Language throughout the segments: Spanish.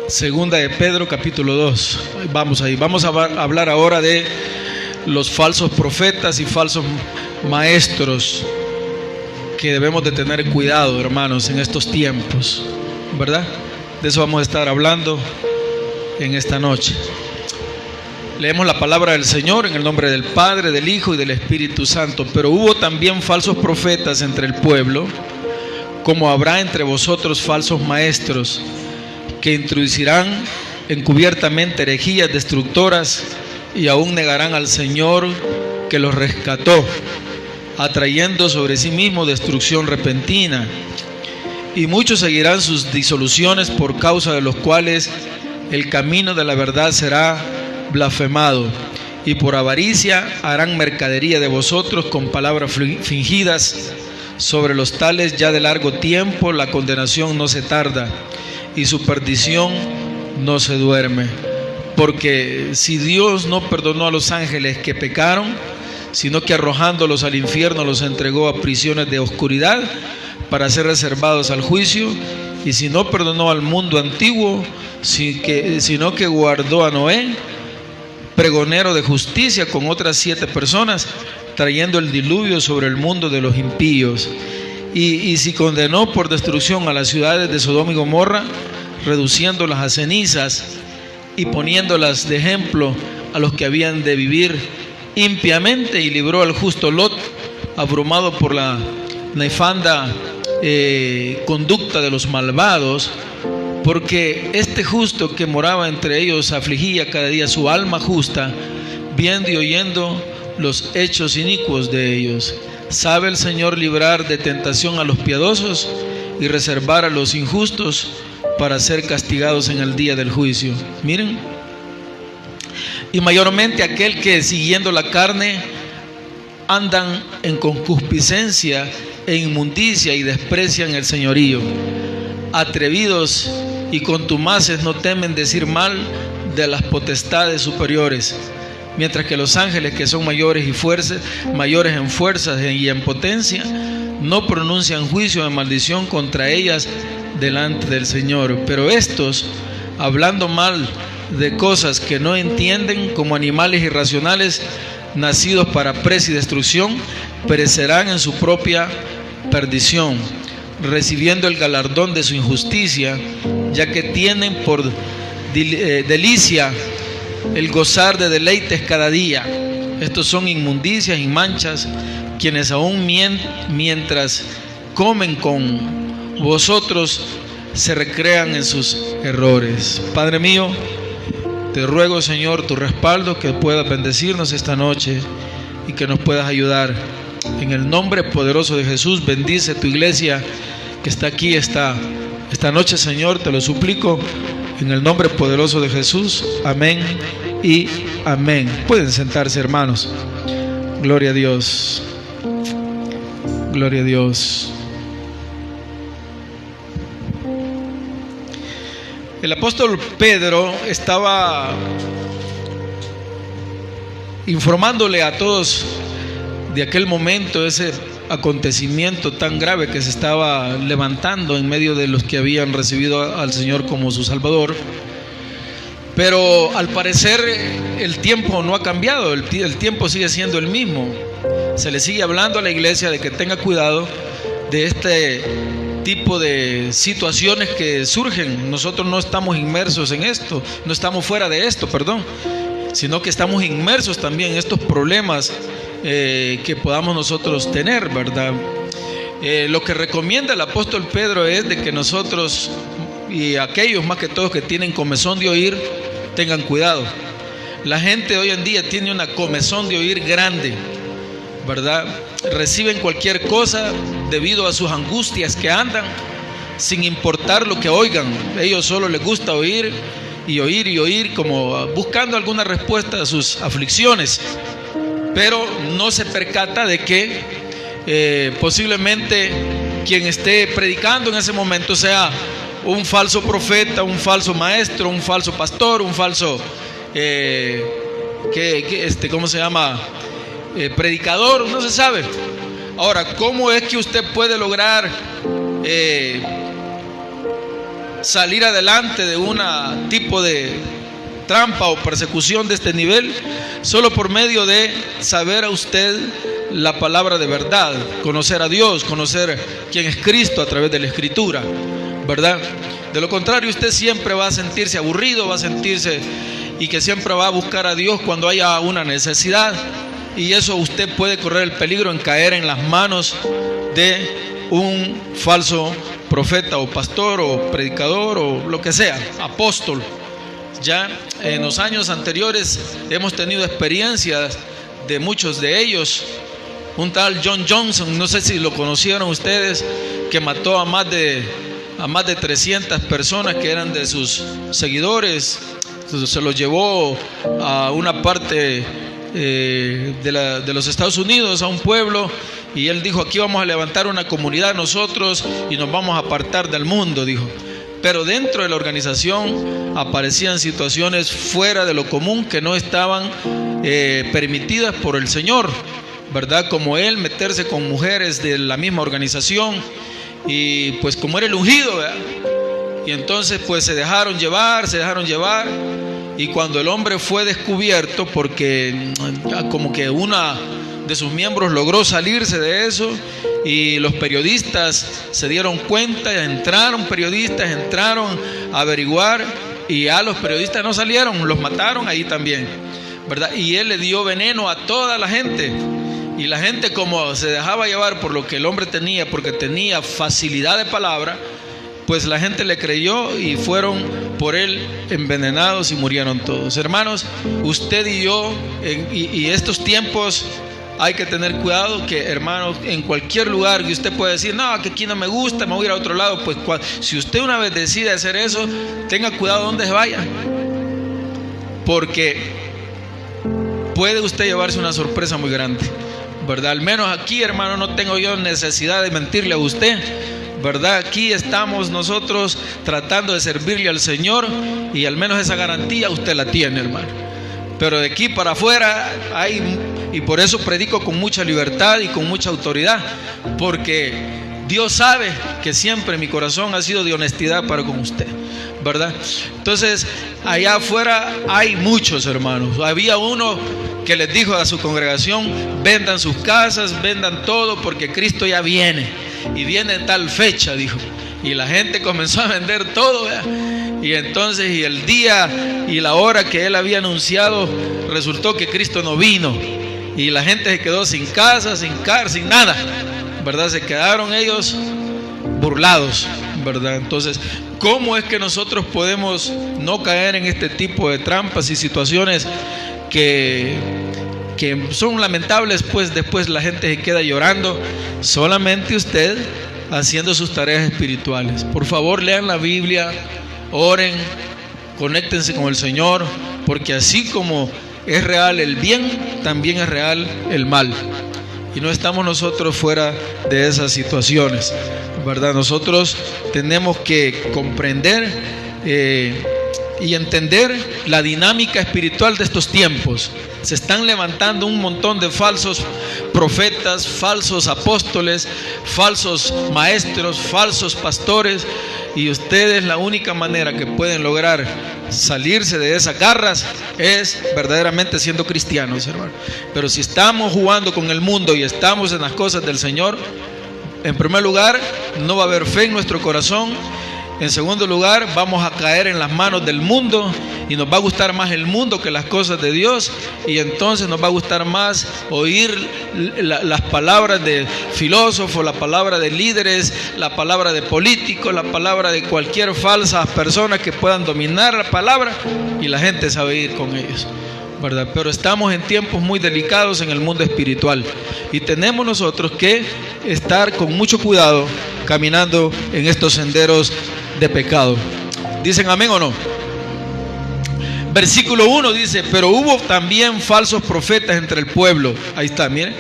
Segunda de Pedro, capítulo 2. Vamos ahí. Vamos a hablar ahora de los falsos profetas y falsos maestros que debemos de tener cuidado, hermanos, en estos tiempos, ¿verdad? De eso vamos a estar hablando en esta noche. Leemos la palabra del Señor en el nombre del Padre, del Hijo y del Espíritu Santo. Pero hubo también falsos profetas entre el pueblo, como habrá entre vosotros falsos maestros, que introducirán encubiertamente herejías destructoras y aún negarán al Señor que los rescató, atrayendo sobre sí mismo destrucción repentina. Y muchos seguirán sus disoluciones, por causa de los cuales el camino de la verdad será blasfemado, y por avaricia harán mercadería de vosotros con palabras fingidas. Sobre los tales ya de largo tiempo la condenación no se tarda, y su perdición no se duerme. Porque si Dios no perdonó a los ángeles que pecaron, sino que arrojándolos al infierno los entregó a prisiones de oscuridad para ser reservados al juicio, y si no perdonó al mundo antiguo, sino que guardó a Noé, pregonero de justicia, con otras 7 personas, trayendo el diluvio sobre el mundo de los impíos. Y si condenó por destrucción a las ciudades de Sodoma y Gomorra, reduciéndolas a cenizas y poniéndolas de ejemplo a los que habían de vivir impiamente, y libró al justo Lot, abrumado por la nefanda conducta de los malvados, porque este justo que moraba entre ellos afligía cada día su alma justa, viendo y oyendo los hechos inicuos de ellos. Sabe el Señor librar de tentación a los piadosos y reservar a los injustos para ser castigados en el día del juicio. Miren, y mayormente aquel que siguiendo la carne andan en concupiscencia e inmundicia y desprecian el señorío. Atrevidos y contumaces no temen decir mal de las potestades superiores, mientras que los ángeles, que son mayores en fuerzas y en potencia, no pronuncian juicio de maldición contra ellas delante del Señor. Pero estos, hablando mal de cosas que no entienden, como animales irracionales, nacidos para presa y destrucción, perecerán en su propia perdición, recibiendo el galardón de su injusticia, ya que tienen por delicia el gozar de deleites cada día. Estos son inmundicias y manchas, quienes aún mientras comen con vosotros se recrean en sus errores. Padre mío, te ruego, Señor, tu respaldo, que puedas bendecirnos esta noche y que nos puedas ayudar. En el nombre poderoso de Jesús, bendice tu iglesia que está aquí esta noche, Señor, te lo suplico, en el nombre poderoso de Jesús. Amén y amén. Pueden sentarse, hermanos. Gloria a Dios. Gloria a Dios. El apóstol Pedro estaba informándole a todos de aquel momento, ese acontecimiento tan grave que se estaba levantando en medio de los que habían recibido al Señor como su Salvador. Pero al parecer el tiempo no ha cambiado, el tiempo sigue siendo el mismo. Se le sigue hablando a la iglesia de que tenga cuidado de este tipo de situaciones que surgen. Nosotros no estamos inmersos en esto, no estamos fuera de esto, sino que estamos inmersos también en estos problemas que podamos nosotros tener, ¿verdad? Lo que recomienda el apóstol Pedro es de que nosotros, y aquellos más que todos que tienen comezón de oír, tengan cuidado. La gente hoy en día tiene una comezón de oír grande, ¿verdad? Reciben cualquier cosa debido a sus angustias que andan, sin importar lo que oigan. Ellos solo les gusta oír y oír y oír, como buscando alguna respuesta a sus aflicciones. Pero no se percata de que posiblemente quien esté predicando en ese momento sea un falso profeta, un falso maestro, un falso pastor, un falso ¿cómo se llama? Predicador, no se sabe. Ahora, ¿cómo es que usted puede lograr salir adelante de un tipo de trampa o persecución de este nivel, solo por medio de saber a usted la palabra de verdad, conocer a Dios, conocer quién es Cristo a través de la Escritura, ¿verdad? De lo contrario, usted siempre va a sentirse aburrido, va a sentirse y que siempre va a buscar a Dios cuando haya una necesidad, y eso usted puede correr el peligro en caer en las manos de un falso profeta o pastor o predicador o lo que sea, apóstol. Ya en los años anteriores hemos tenido experiencias de muchos de ellos. Un tal John Johnson, no sé si lo conocieron ustedes, que mató a más de 300 personas que eran de sus seguidores. Se los llevó a una parte de los Estados Unidos, a un pueblo, y él dijo: aquí vamos a levantar una comunidad nosotros y nos vamos a apartar del mundo, dijo. Pero dentro de la organización aparecían situaciones fuera de lo común que no estaban permitidas por el Señor, ¿verdad? Como él meterse con mujeres de la misma organización, y pues como era el ungido, ¿verdad? Y entonces pues se dejaron llevar, y cuando el hombre fue descubierto, porque como que una de sus miembros logró salirse de eso, y los periodistas se dieron cuenta, entraron a averiguar, y a los periodistas no salieron, los mataron ahí también, ¿verdad? Y él le dio veneno a toda la gente, y la gente, como se dejaba llevar por lo que el hombre tenía, porque tenía facilidad de palabra, pues la gente le creyó y fueron por él envenenados y murieron todos. Hermanos, usted y yo, y estos tiempos hay que tener cuidado, que hermanos, en cualquier lugar que usted pueda decir: no, que aquí no me gusta, me voy a ir a otro lado. Pues si usted una vez decide hacer eso, tenga cuidado donde se vaya, porque puede usted llevarse una sorpresa muy grande, ¿verdad? Al menos aquí, hermano, no tengo yo necesidad de mentirle a usted, ¿verdad? Aquí estamos nosotros tratando de servirle al Señor, y al menos esa garantía usted la tiene, hermano. Pero de aquí para afuera hay, y por eso predico con mucha libertad y con mucha autoridad, porque Dios sabe que siempre mi corazón ha sido de honestidad para con usted, ¿verdad? Entonces, allá afuera hay muchos hermanos. Había uno que les dijo a su congregación: vendan sus casas, vendan todo, porque Cristo ya viene, y viene en tal fecha, dijo. Y la gente comenzó a vender todo, ¿verdad? Y entonces, y el día y la hora que él había anunciado, resultó que Cristo no vino, y la gente se quedó sin casa, sin nada, ¿verdad? Se quedaron ellos burlados, ¿verdad? Entonces, ¿cómo es que nosotros podemos no caer en este tipo de trampas y situaciones que son lamentables? Pues después la gente se queda llorando. Solamente usted haciendo sus tareas espirituales. Por favor, lean la Biblia, oren, conéctense con el Señor, porque así como es real el bien, también es real el mal, y no estamos nosotros fuera de esas situaciones, ¿verdad? Nosotros tenemos que comprender y entender la dinámica espiritual de estos tiempos. Se están levantando un montón de falsos profetas, falsos apóstoles, falsos maestros, falsos pastores, y ustedes, la única manera que pueden lograr salirse de esas garras es verdaderamente siendo cristianos, hermano. Pero si estamos jugando con el mundo y estamos en las cosas del Señor, en primer lugar, no va a haber fe en nuestro corazón. En segundo lugar, vamos a caer en las manos del mundo, y nos va a gustar más el mundo que las cosas de Dios, y entonces nos va a gustar más oír las palabras de filósofos, la palabra de líderes, la palabra de políticos, la palabra de cualquier falsa persona que puedan dominar la palabra, y la gente sabe ir con ellos, ¿verdad? Pero estamos en tiempos muy delicados en el mundo espiritual, y tenemos nosotros que estar con mucho cuidado caminando en estos senderos de pecado. ¿Dicen amén o no? Versículo 1 dice: pero hubo también falsos profetas entre el pueblo. Ahí está, miren.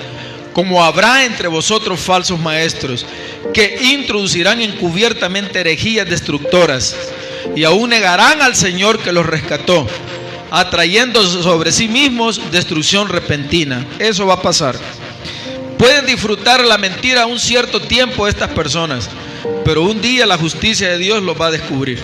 Como habrá entre vosotros falsos maestros, que introducirán encubiertamente herejías destructoras, y aún negarán al Señor que los rescató, atrayendo sobre sí mismos destrucción repentina. Eso va a pasar. Pueden disfrutar la mentira un cierto tiempo estas personas, pero un día la justicia de Dios los va a descubrir,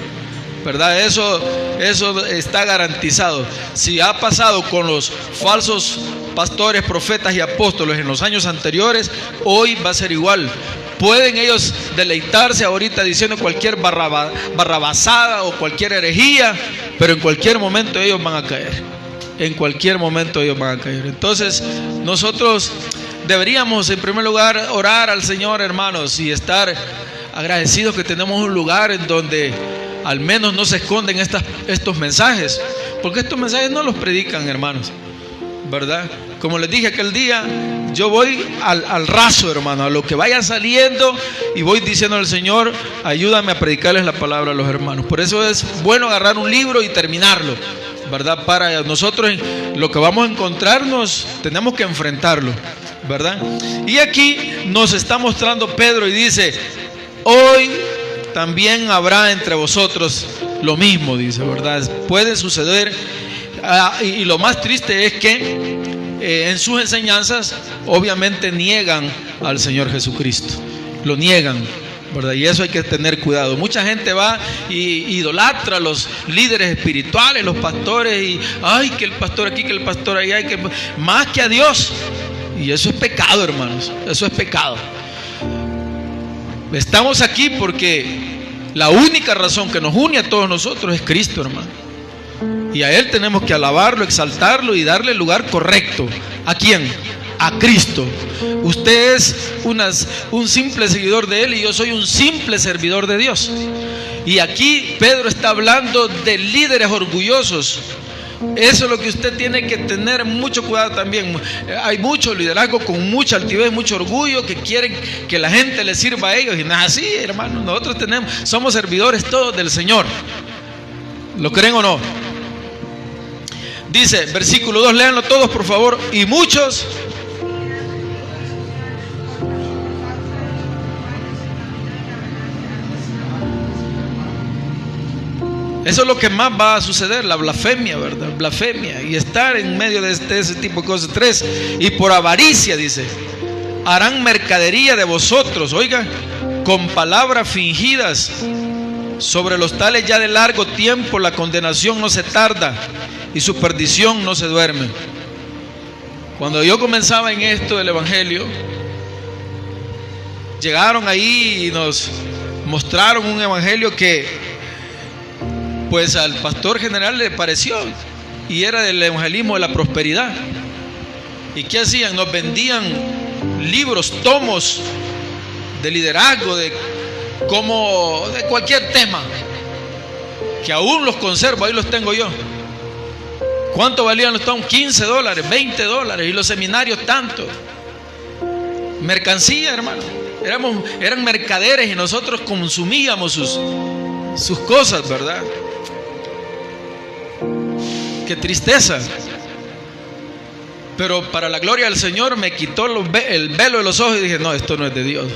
¿verdad? Eso está garantizado. Si ha pasado con los falsos pastores, profetas y apóstoles en los años anteriores, hoy va a ser igual. Pueden ellos deleitarse ahorita diciendo cualquier barrabasada o cualquier herejía, pero en cualquier momento ellos van a caer. En cualquier momento ellos van a caer. Entonces nosotros deberíamos en primer lugar orar al Señor, hermanos, y estar agradecidos que tenemos un lugar en donde al menos no se esconden estos mensajes, porque estos mensajes no los predican, hermanos, ¿verdad? Como les dije aquel día, yo voy al raso, hermano, a lo que vaya saliendo, y voy diciendo al Señor, ayúdame a predicarles la palabra a los hermanos. Por eso es bueno agarrar un libro y terminarlo, ¿verdad? Para nosotros lo que vamos a encontrarnos tenemos que enfrentarlo, ¿verdad? Y aquí nos está mostrando Pedro y dice: hoy también habrá entre vosotros lo mismo, dice, ¿verdad? Puede suceder, y lo más triste es que en sus enseñanzas obviamente niegan al Señor Jesucristo, lo niegan, ¿verdad? Y eso hay que tener cuidado. Mucha gente va y idolatra a los líderes espirituales, los pastores, y ay, que el pastor aquí, que el pastor allá, más que a Dios. Y eso es pecado, hermanos, eso es pecado. Estamos aquí porque la única razón que nos une a todos nosotros es Cristo, hermano. Y a Él tenemos que alabarlo, exaltarlo y darle el lugar correcto. ¿A quién? A Cristo. Usted es un simple seguidor de Él y yo soy un simple servidor de Dios. Y aquí Pedro está hablando de líderes orgullosos. Eso es lo que usted tiene que tener mucho cuidado también. Hay mucho liderazgo con mucha altivez, mucho orgullo, que quieren que la gente les sirva a ellos. Y nada así, hermano. Nosotros somos servidores todos del Señor. ¿Lo creen o no? Dice, versículo 2, léanlo todos por favor. Y muchos eso es lo que más va a suceder, la blasfemia, ¿verdad? Blasfemia y estar en medio de ese tipo de cosas. 3, y por avaricia, dice, harán mercadería de vosotros, oiga, con palabras fingidas. Sobre los tales ya de largo tiempo la condenación no se tarda y su perdición no se duerme. Cuando yo comenzaba en esto del evangelio, llegaron ahí y nos mostraron un evangelio que pues al pastor general le pareció, y era del evangelismo de la prosperidad. ¿Y qué hacían? Nos vendían libros, tomos de liderazgo, de cualquier tema, que aún los conservo, ahí los tengo yo. ¿Cuánto valían los tomos? $15, $20, y los seminarios tanto. Mercancía, hermano. Eran mercaderes y nosotros consumíamos sus cosas, ¿verdad? Qué tristeza. Pero para la gloria del Señor me quitó el velo de los ojos y dije, no, esto no es de Dios.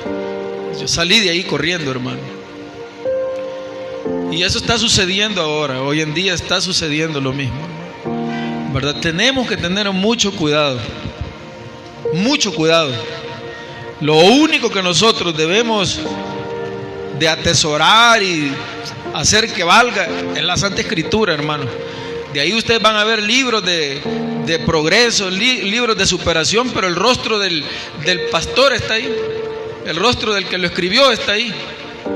Yo salí de ahí corriendo, hermano. Y eso está sucediendo ahora. Hoy en día está sucediendo lo mismo, ¿verdad? Tenemos que tener mucho cuidado. Mucho cuidado. Lo único que nosotros debemos de atesorar y hacer que valga es la Santa Escritura, hermano. De ahí ustedes van a ver libros de progreso, libros de superación, pero el rostro del pastor está ahí. El rostro del que lo escribió está ahí.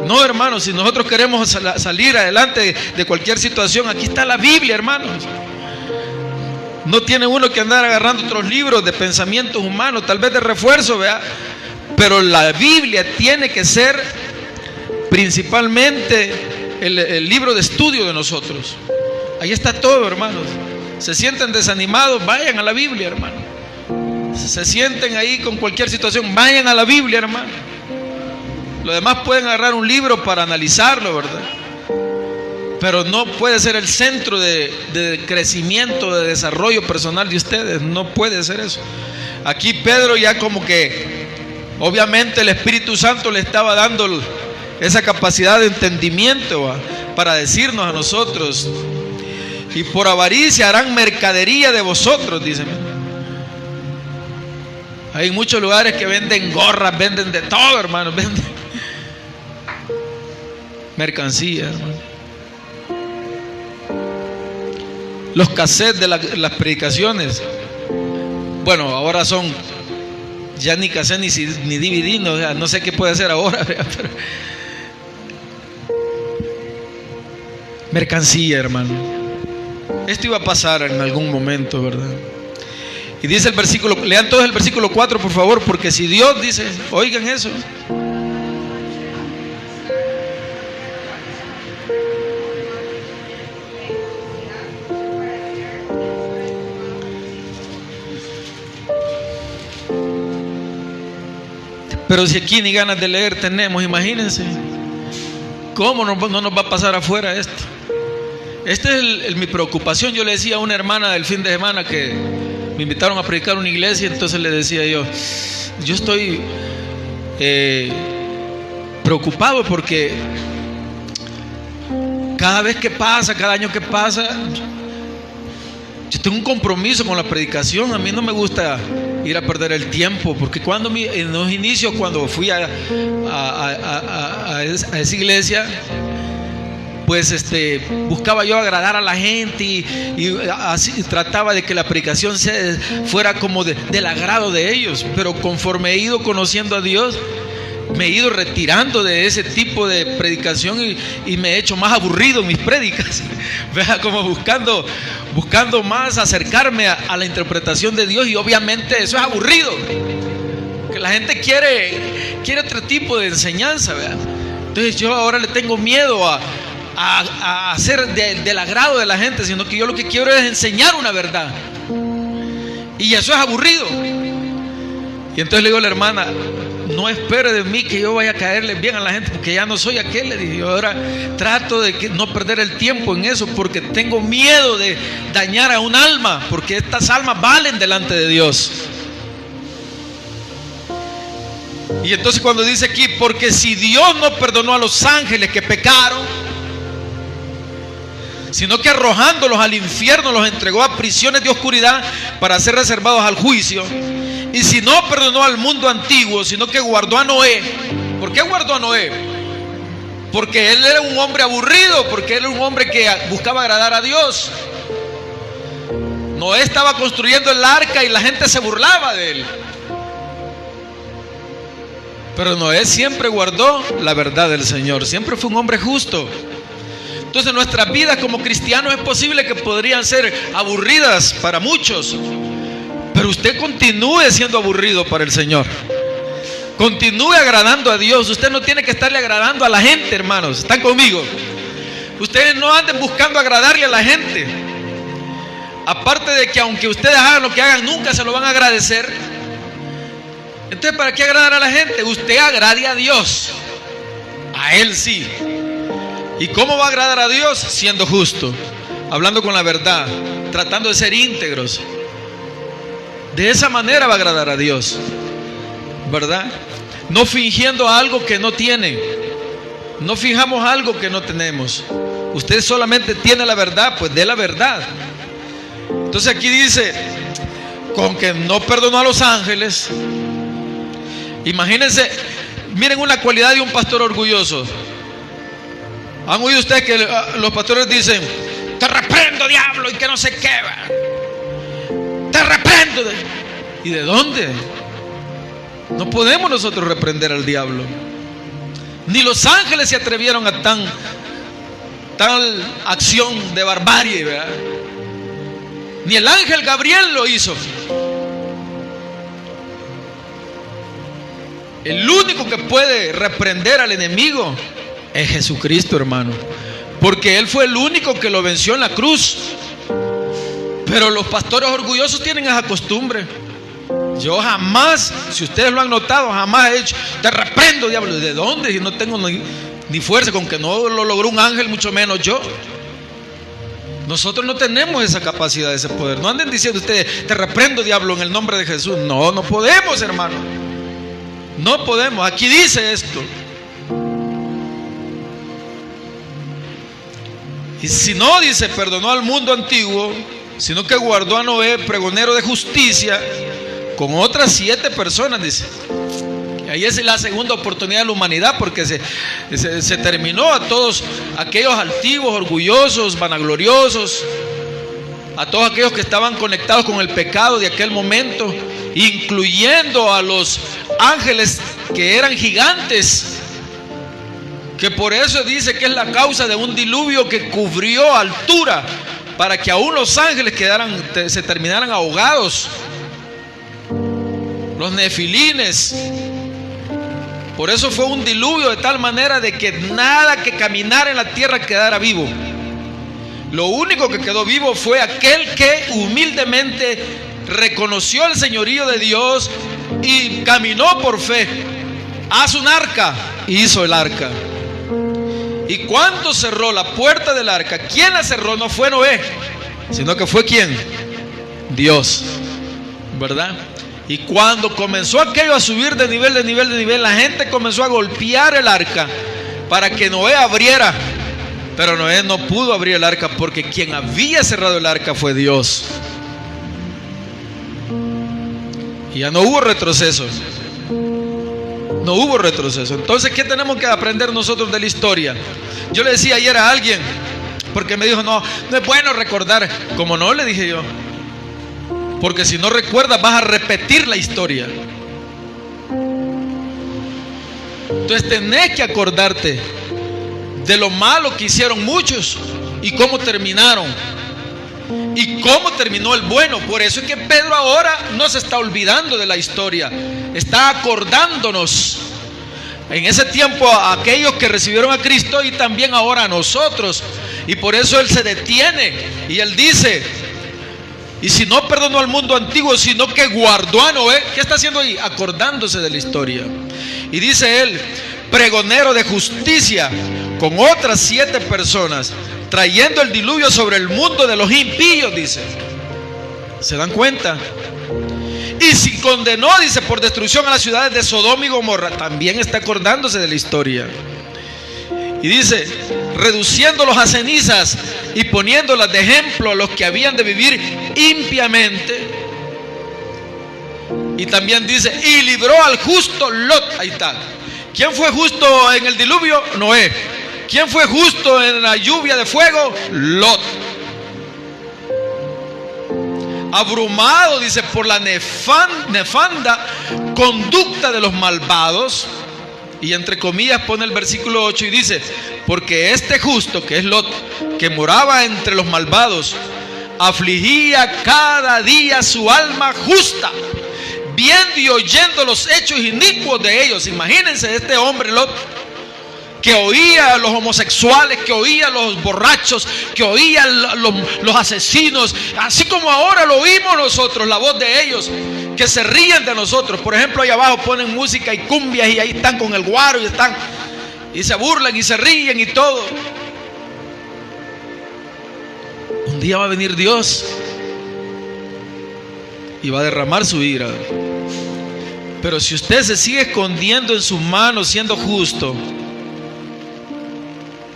No, hermanos, si nosotros queremos salir adelante de cualquier situación, aquí está la Biblia, hermanos. No tiene uno que andar agarrando otros libros de pensamientos humanos, tal vez de refuerzo, ¿verdad? Pero la Biblia tiene que ser principalmente el libro de estudio de nosotros. Ahí está todo, hermanos. Se sienten desanimados, vayan a la Biblia, hermano. Se sienten ahí con cualquier situación, vayan a la Biblia, hermano. Lo demás pueden agarrar un libro para analizarlo, ¿verdad? Pero no puede ser el centro de crecimiento, de desarrollo personal de ustedes. No puede ser eso. Aquí Pedro ya como que, obviamente el Espíritu Santo le estaba dando esa capacidad de entendimiento para decirnos a nosotros: y por avaricia harán mercadería de vosotros, dicen. Hay muchos lugares que venden gorras, venden de todo, hermanos, mercancía, hermano. Los cassettes de las predicaciones, bueno, ahora son ya ni cassette ni DVD, no sé qué puede hacer ahora, pero mercancía, hermano. Esto iba a pasar en algún momento, ¿verdad? Y dice el versículo, lean todos el versículo 4, por favor, porque si Dios dice, oigan eso. Pero si aquí ni ganas de leer tenemos, imagínense, ¿cómo no nos va a pasar afuera esto? Esta es mi preocupación. Yo le decía a una hermana del fin de semana que me invitaron a predicar en una iglesia, entonces le decía yo estoy preocupado porque cada vez que pasa, cada año que pasa, yo tengo un compromiso con la predicación. A mí no me gusta ir a perder el tiempo, porque en los inicios, cuando fui a esa iglesia, pues buscaba yo agradar a la gente y así trataba de que la predicación fuera como del agrado de ellos. Pero conforme he ido conociendo a Dios, me he ido retirando de ese tipo de predicación y me he hecho más aburrido en mis prédicas. Vea, como buscando más acercarme a la interpretación de Dios, y obviamente eso es aburrido, que la gente quiere otro tipo de enseñanza, ¿verdad? Entonces yo ahora le tengo miedo a hacer del agrado de la gente, sino que yo lo que quiero es enseñar una verdad, y eso es aburrido. Y entonces le digo a la hermana, no espere de mí que yo vaya a caerle bien a la gente, porque ya no soy aquel. Le dije, yo ahora trato de no perder el tiempo en eso, porque tengo miedo de dañar a un alma, porque estas almas valen delante de Dios. Y entonces cuando dice aquí, porque si Dios no perdonó a los ángeles que pecaron, sino que arrojándolos al infierno los entregó a prisiones de oscuridad para ser reservados al juicio, y si no perdonó al mundo antiguo, sino que guardó a Noé. ¿Por qué guardó a Noé? Porque él era un hombre aburrido, porque él era un hombre que buscaba agradar a Dios. Noé estaba construyendo el arca y la gente se burlaba de él, pero Noé siempre guardó la verdad del Señor, siempre fue un hombre justo. Entonces nuestras vidas como cristianos es posible que podrían ser aburridas para muchos, pero usted continúe siendo aburrido para el Señor. Continúe agradando a Dios. Usted no tiene que estarle agradando a la gente, hermanos. ¿Están conmigo? Ustedes no anden buscando agradarle a la gente. Aparte de que aunque ustedes hagan lo que hagan, nunca se lo van a agradecer. Entonces, ¿para qué agradar a la gente? Usted agrade a Dios. A Él sí. ¿Y cómo va a agradar a Dios? Siendo justo, hablando con la verdad, tratando de ser íntegros. De esa manera va a agradar a Dios, ¿verdad? No fingiendo algo que no tiene. No fijamos algo que no tenemos. Usted solamente tiene la verdad, pues dé la verdad. Entonces aquí dice, con que no perdonó a los ángeles. Imagínense, miren una cualidad de un pastor orgulloso. ¿Han oído ustedes que los pastores dicen, te reprendo, diablo, y que no sé qué? Te reprendo. ¿Y de dónde? No podemos nosotros reprender al diablo. Ni los ángeles se atrevieron a tal acción de barbarie, ¿verdad? Ni el ángel Gabriel lo hizo. El único que puede reprender al enemigo es Jesucristo, hermano, porque Él fue el único que lo venció en la cruz. Pero los pastores orgullosos tienen esa costumbre. Yo jamás, si ustedes lo han notado, jamás he dicho, te reprendo, diablo. ¿De dónde? Si no tengo ni fuerza, con que no lo logró un ángel, mucho menos yo. Nosotros no tenemos esa capacidad, ese poder. No anden diciendo ustedes, te reprendo, diablo, en el nombre de Jesús. No, no podemos, hermano. No podemos. Aquí dice esto. Y si no, dice, perdonó al mundo antiguo, sino que guardó a Noé, pregonero de justicia, con otras 7 personas, dice. Ahí es la segunda oportunidad de la humanidad, porque se terminó a todos aquellos altivos, orgullosos, vanagloriosos, a todos aquellos que estaban conectados con el pecado de aquel momento, incluyendo a los ángeles que eran gigantes, que por eso dice que es la causa de un diluvio que cubrió altura, para que aún los ángeles se terminaran ahogados, los nefilines. Por eso fue un diluvio de tal manera de que nada que caminara en la tierra quedara vivo. Lo único que quedó vivo fue aquel que humildemente reconoció el señorío de Dios y caminó por fe. Haz un arca, y hizo el arca. Y cuando cerró la puerta del arca, ¿quién la cerró? No fue Noé, sino que fue ¿quién? Dios, ¿verdad? Y cuando comenzó aquello a subir de nivel, la gente comenzó a golpear el arca para que Noé abriera. Pero Noé no pudo abrir el arca, porque quien había cerrado el arca fue Dios. Y ya no hubo retroceso. No hubo retroceso. Entonces, ¿qué tenemos que aprender nosotros de la historia? Yo le decía ayer a alguien, porque me dijo, no es bueno recordar. Como no, le dije yo, porque si no recuerdas vas a repetir la historia. Entonces tenés que acordarte de lo malo que hicieron muchos y cómo terminaron, y cómo terminó el bueno. Por eso es que Pedro ahora no se está olvidando de la historia, está acordándonos. En ese tiempo a aquellos que recibieron a Cristo, y también ahora a nosotros. Y por eso él se detiene y él dice: y si no perdonó al mundo antiguo, sino que guardó a Noé. ¿Qué está haciendo ahí? Acordándose de la historia. Y dice él: pregonero de justicia, con otras 7 personas, trayendo el diluvio sobre el mundo de los impíos, dice. ¿Se dan cuenta? Y si condenó, dice, por destrucción a las ciudades de Sodoma y Gomorra, también está acordándose de la historia. Y dice: reduciéndolos a cenizas y poniéndolas de ejemplo a los que habían de vivir impiamente. Y también dice: y libró al justo Lot. Ahí está. ¿Quién fue justo en el diluvio? Noé. ¿Quién fue justo en la lluvia de fuego? Lot. Abrumado, dice, por la nefanda conducta de los malvados. Y entre comillas pone el versículo 8 y dice: porque este justo, que es Lot, que moraba entre los malvados, afligía cada día su alma justa, viendo y oyendo los hechos inicuos de ellos. Imagínense este hombre Lot, que oía a los homosexuales, que oía a los borrachos, que oía a los asesinos, así como ahora lo oímos nosotros, la voz de ellos, que se ríen de nosotros. Por ejemplo, ahí abajo ponen música y cumbias, y ahí están con el guaro y se burlan y se ríen y todo. Un día va a venir Dios y va a derramar su ira. Pero si usted se sigue escondiendo en sus manos siendo justo,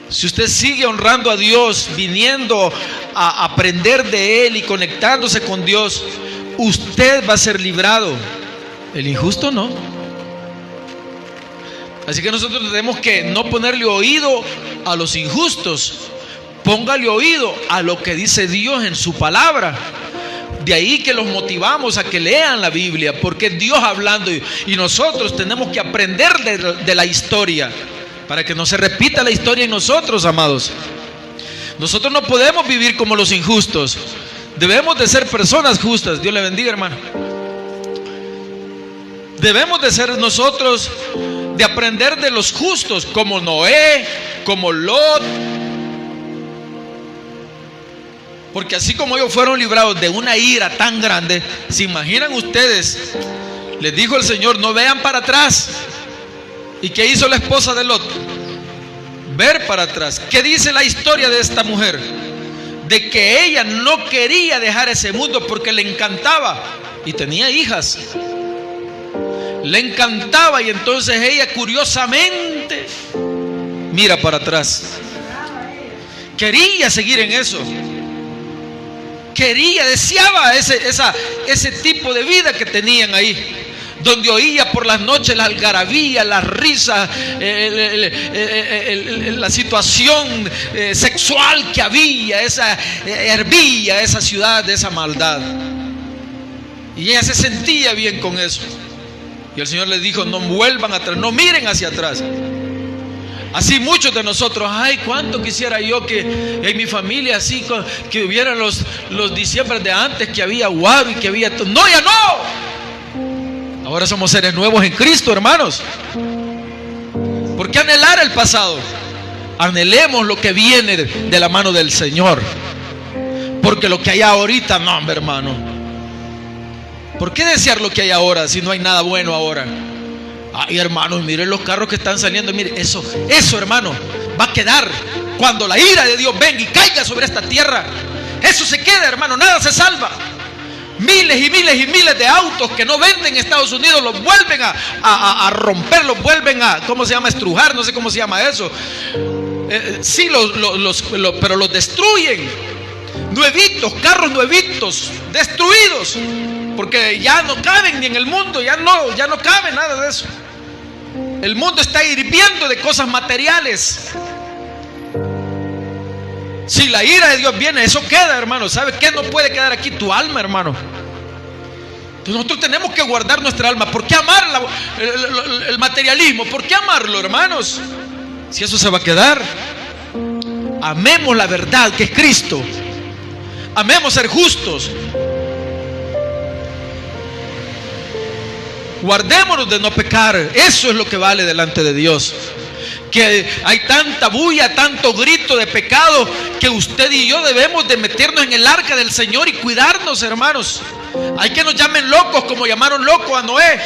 si usted sigue honrando a Dios, viniendo a aprender de Él y conectándose con Dios, usted va a ser librado. El injusto no. Así que nosotros tenemos que no ponerle oído a los injustos. Póngale oído a lo que dice Dios en su palabra. De ahí que los motivamos a que lean la Biblia, porque es Dios hablando, y nosotros tenemos que aprender de la historia, para que no se repita la historia en nosotros, amados. Nosotros no podemos vivir como los injustos. Debemos de ser personas justas. Dios le bendiga, hermano. Debemos de ser nosotros, de aprender de los justos, como Noé, como Lot. Porque así como ellos fueron librados de una ira tan grande, ¿se imaginan ustedes? Les dijo el Señor: no vean para atrás. ¿Y qué hizo la esposa de Lot? Ver para atrás. ¿Qué dice la historia de esta mujer? De que ella no quería dejar ese mundo porque le encantaba, y tenía hijas. Le encantaba, y entonces ella curiosamente mira para atrás. Quería seguir en eso. Deseaba ese tipo de vida que tenían ahí. donde oía por las noches la algarabía, la risa, la situación sexual que había, hervía esa ciudad de esa maldad. Y ella se sentía bien con eso. Y el Señor les dijo: no vuelvan atrás, no miren hacia atrás. Así muchos de nosotros, ay, cuánto quisiera yo que en mi familia así, que hubieran los diciembres de antes, que había guaro y que había... No, ya no. Ahora somos seres nuevos en Cristo, hermanos. ¿Por qué anhelar el pasado? Anhelemos lo que viene de la mano del Señor. Porque lo que hay ahorita, no, hombre, hermano. ¿Por qué desear lo que hay ahora si no hay nada bueno ahora? Ay, hermanos, miren los carros que están saliendo. Miren, eso, hermano, va a quedar cuando la ira de Dios venga y caiga sobre esta tierra. Eso se queda, hermano, nada se salva. Miles y miles y miles de autos que no venden en Estados Unidos los vuelven a romper, los vuelven a, ¿cómo se llama? Estrujar, no sé cómo se llama eso. Sí, pero los destruyen. Nuevitos, carros nuevitos, destruidos, porque ya no caben ni en el mundo, ya no cabe nada de eso. El mundo está hirviendo de cosas materiales. Si la ira de Dios viene, eso queda, hermano. ¿Sabe qué no puede quedar aquí? Tu alma, hermano. Entonces nosotros tenemos que guardar nuestra alma. ¿Por qué amar el materialismo? ¿Por qué amarlo, hermanos? Si eso se va a quedar. Amemos la verdad, que es Cristo. Amemos ser justos. Guardémonos de no pecar. Eso es lo que vale delante de Dios. Que hay tanta bulla, tanto grito de pecado, que usted y yo debemos de meternos en el arca del Señor y cuidarnos, hermanos. Hay que nos llamen locos, como llamaron loco a Noé.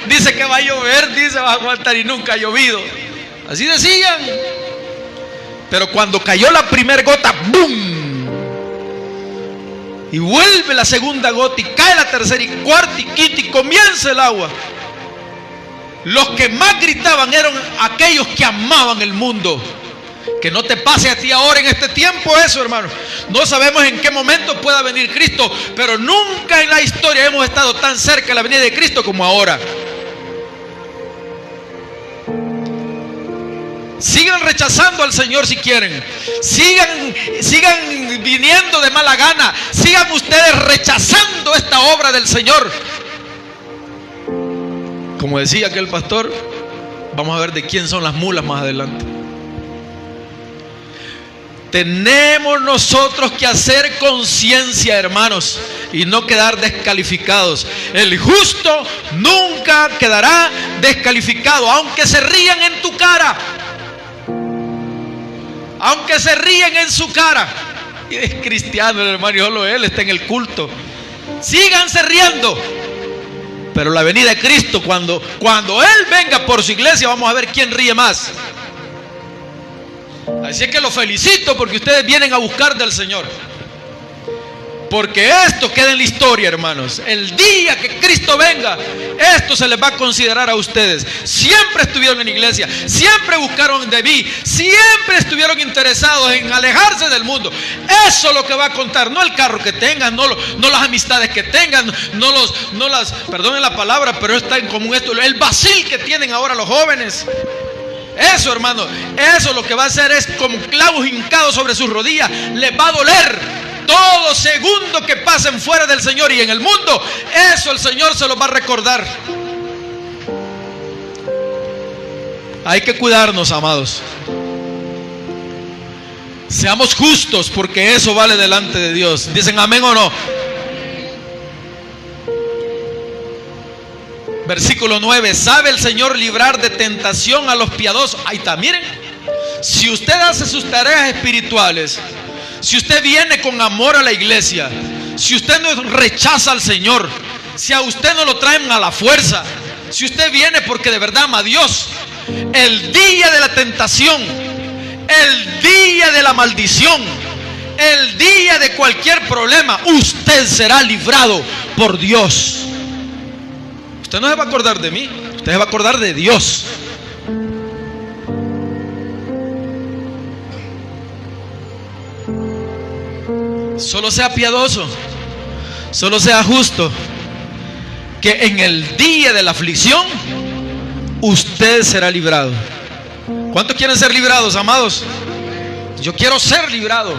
Dice que va a llover, dice va a aguantar, y nunca ha llovido. Así decían. Pero cuando cayó la primera gota, ¡boom! Y vuelve la segunda gota, y cae la tercera y cuarta y quinta, y comienza el agua. Los que más gritaban eran aquellos que amaban el mundo. Que no te pase a ti ahora en este tiempo eso, hermano. No sabemos en qué momento pueda venir Cristo, pero nunca en la historia hemos estado tan cerca de la venida de Cristo como ahora. Sigan rechazando al Señor si quieren. Sigan viniendo de mala gana. Sigan ustedes rechazando esta obra del Señor. Como decía aquel pastor, vamos a ver de quién son las mulas más adelante. Tenemos nosotros que hacer conciencia, hermanos, y no quedar descalificados. El justo nunca quedará descalificado, aunque se rían en tu cara. Aunque se ríen en su cara. Es cristiano el hermano, y solo él está en el culto. Síganse riendo. Pero la venida de Cristo, cuando Él venga por su iglesia, vamos a ver quién ríe más. Así es que los felicito porque ustedes vienen a buscar del Señor. Porque esto queda en la historia, hermanos. El día que Cristo venga, esto se les va a considerar a ustedes. Siempre estuvieron en la iglesia, siempre buscaron de mí, siempre estuvieron interesados en alejarse del mundo. Eso es lo que va a contar, no el carro que tengan, no las amistades que tengan, no las, perdonen la palabra, pero está en común esto, el vacil que tienen ahora los jóvenes. Eso, hermano, eso lo que va a hacer es como clavos hincados sobre sus rodillas. Les va a doler. Todo segundo que pasen fuera del Señor y en el mundo, eso el Señor se los va a recordar. Hay que cuidarnos, amados. Seamos justos, porque eso vale delante de Dios. ¿Dicen amén o no? Versículo 9. ¿Sabe el Señor librar de tentación a los piadosos? Ahí está, miren. Si usted hace sus tareas espirituales, si usted viene con amor a la iglesia, si usted no rechaza al Señor, si a usted no lo traen a la fuerza, si usted viene porque de verdad ama a Dios, el día de la tentación, el día de la maldición, el día de cualquier problema, usted será librado por Dios. Usted no se va a acordar de mí, usted se va a acordar de Dios. Solo sea piadoso, solo sea justo, que en el día de la aflicción usted será librado. ¿Cuántos quieren ser librados, amados? Yo quiero ser librado.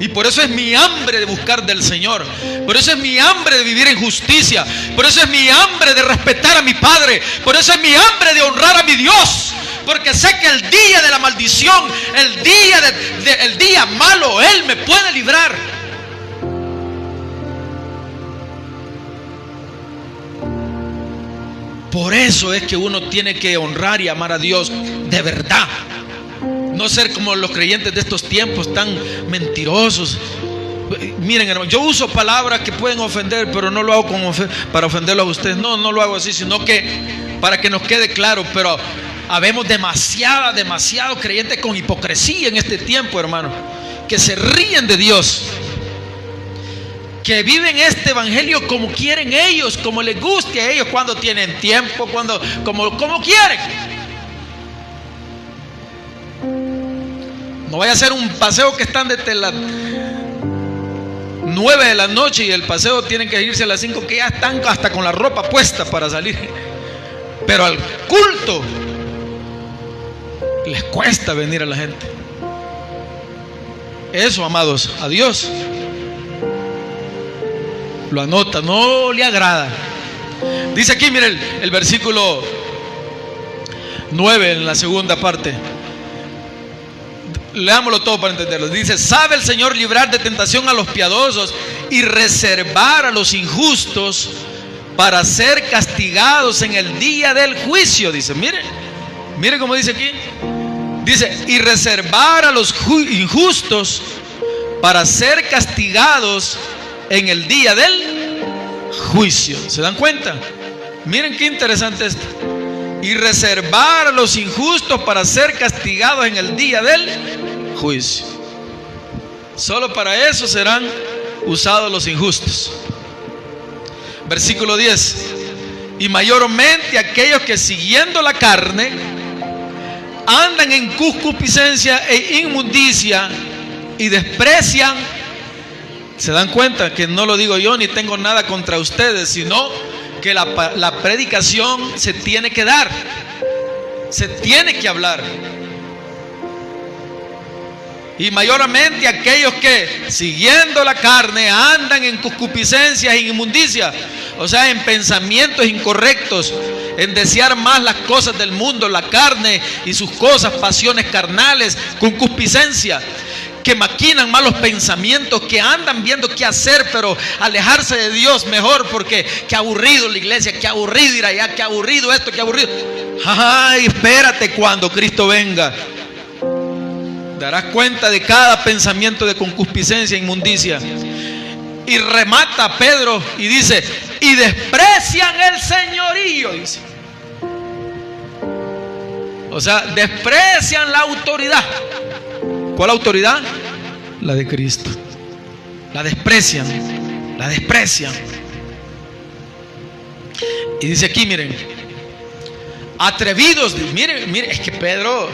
Y por eso es mi hambre de buscar del Señor. Por eso es mi hambre de vivir en justicia. Por eso es mi hambre de respetar a mi Padre. Por eso es mi hambre de honrar a mi Dios. Porque sé que el día de la maldición, el día malo, Él me puede librar. Por eso es que uno tiene que honrar y amar a Dios de verdad. No ser como los creyentes de estos tiempos tan mentirosos. Miren, hermano, yo uso palabras que pueden ofender, pero no lo hago para ofenderlos a ustedes. No lo hago así, sino que para que nos quede claro. Pero habemos demasiado creyentes con hipocresía en este tiempo, hermano, que se ríen de Dios, que viven este evangelio como quieren ellos, como les guste a ellos, cuando tienen tiempo, como quieren. No vaya a ser un paseo que están desde las 9 de la noche y el paseo tienen que irse a las 5, que ya están hasta con la ropa puesta para salir. Pero al culto les cuesta venir a la gente. Eso, amados, a Dios lo anota, no le agrada. Dice aquí, miren, el versículo 9 en la segunda parte. Leámoslo todo para entenderlo. Dice: sabe el Señor librar de tentación a los piadosos y reservar a los injustos para ser castigados en el día del juicio. Dice, mire como dice aquí. Dice: y reservar a los injustos para ser castigados en el día del juicio. ¿Se dan cuenta? Miren qué interesante esto. Y reservar a los injustos para ser castigados en el día del juicio. Solo para eso serán usados los injustos. Versículo 10. Y mayormente aquellos que siguiendo la carne andan en concupiscencia e inmundicia y desprecian. ¿Se dan cuenta que no lo digo yo ni tengo nada contra ustedes, sino que la predicación se tiene que dar, se tiene que hablar? Y mayormente aquellos que siguiendo la carne andan en concupiscencia e inmundicia, o sea, en pensamientos incorrectos, en desear más las cosas del mundo, la carne y sus cosas, pasiones carnales, concupiscencia, que maquinan malos pensamientos, que andan viendo qué hacer, pero alejarse de Dios mejor, porque qué aburrido la iglesia, qué aburrido ir allá, qué aburrido esto, qué aburrido. Ay, espérate cuando Cristo venga. Darás cuenta de cada pensamiento de concupiscencia e inmundicia. Y remata Pedro y dice: y desprecian el señorío, dice. O sea, desprecian la autoridad. ¿Cuál autoridad? La de Cristo. La desprecian, la desprecian. Y dice aquí, miren, atrevidos. Miren, es que Pedro,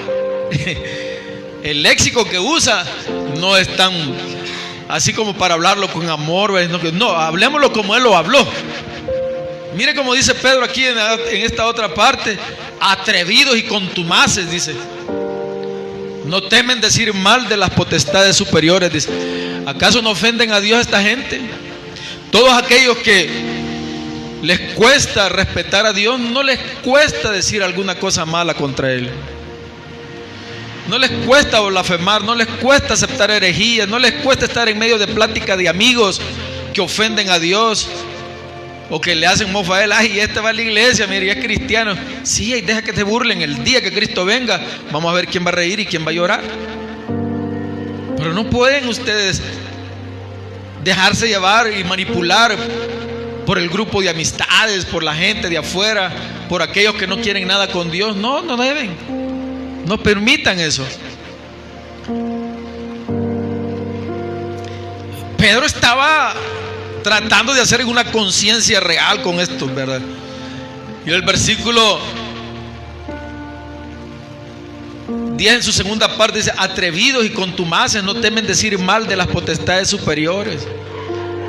el léxico que usa no es tan así como para hablarlo con amor. No, hablemoslo como él lo habló. Mire cómo dice Pedro aquí en esta otra parte: atrevidos y contumaces, dice. No temen decir mal de las potestades superiores, dice. ¿Acaso no ofenden a Dios esta gente? Todos aquellos que les cuesta respetar a Dios, no les cuesta decir alguna cosa mala contra Él. No les cuesta blasfemar, no les cuesta aceptar herejías, no les cuesta estar en medio de plática de amigos que ofenden a Dios o que le hacen mofa a Él. Ay, este va a la iglesia, mire, ya es cristiano. Sí, y deja que te burlen. El día que Cristo venga, vamos a ver quién va a reír y quién va a llorar. Pero no pueden ustedes dejarse llevar y manipular por el grupo de amistades, por la gente de afuera, por aquellos que no quieren nada con Dios. No deben. No permitan eso. Pedro estaba tratando de hacer una conciencia real con esto, ¿verdad? Y el versículo 10 en su segunda parte dice: atrevidos y contumaces, no temen decir mal de las potestades superiores.